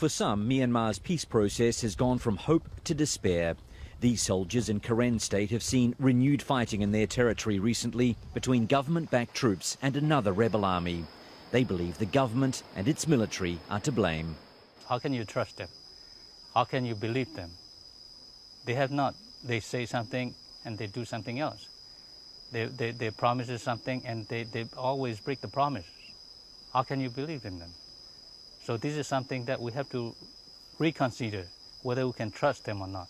For some, Myanmar's peace process has gone from hope to despair. These soldiers in Karen State have seen renewed fighting in their territory recently between government-backed troops and another rebel army. They believe the government and its military are to blame. How can you trust them? How can you believe them? They have not. They say something and they do something else. They promise something and they always break the promise. How can you believe in them? So this is something that we have to reconsider, whether we can trust them or not.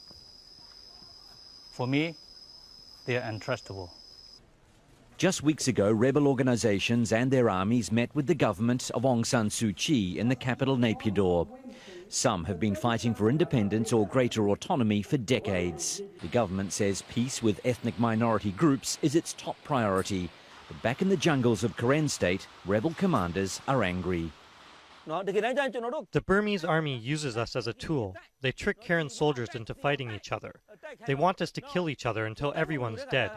For me, they are untrustable. Just weeks ago, rebel organisations and their armies met with the government of Aung San Suu Kyi in the capital Naypyidaw. Some have been fighting for independence or greater autonomy for decades. The government says peace with ethnic minority groups is its top priority. But back in the jungles of Karen State, rebel commanders are angry. The Burmese army uses us as a tool. They trick Karen soldiers into fighting each other. They want us to kill each other until everyone's dead.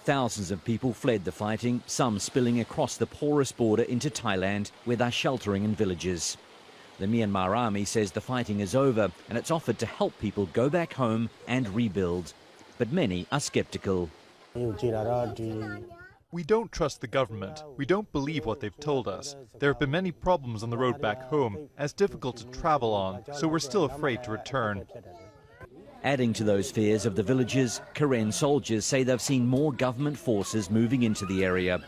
Thousands of people fled the fighting, some spilling across the porous border into Thailand, where they're sheltering in villages. The Myanmar army says the fighting is over and it's offered to help people go back home and rebuild. But many are sceptical. We don't trust the government. We don't believe what they've told us. There have been many problems on the road back home, as difficult to travel on, so we're still afraid to return. Adding to those fears of the villagers, Karen soldiers say they've seen more government forces moving into the area,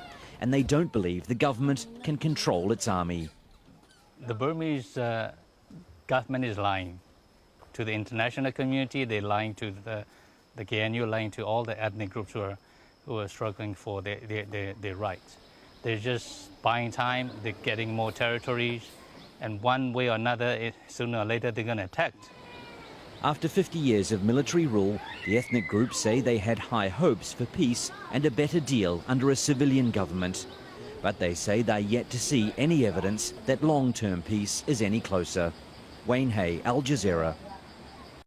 and they don't believe the government can control its army. The Burmese government is lying to the international community. They're lying to the KNU, lying to all the ethnic groups who are struggling for their rights. They're just buying time. They're getting more territories, and one way or another, sooner or later, they're going to attack. After 50 years of military rule, the ethnic groups say they had high hopes for peace and a better deal under a civilian government. But they say they're yet to see any evidence that long-term peace is any closer. Wayne Hay, Al Jazeera.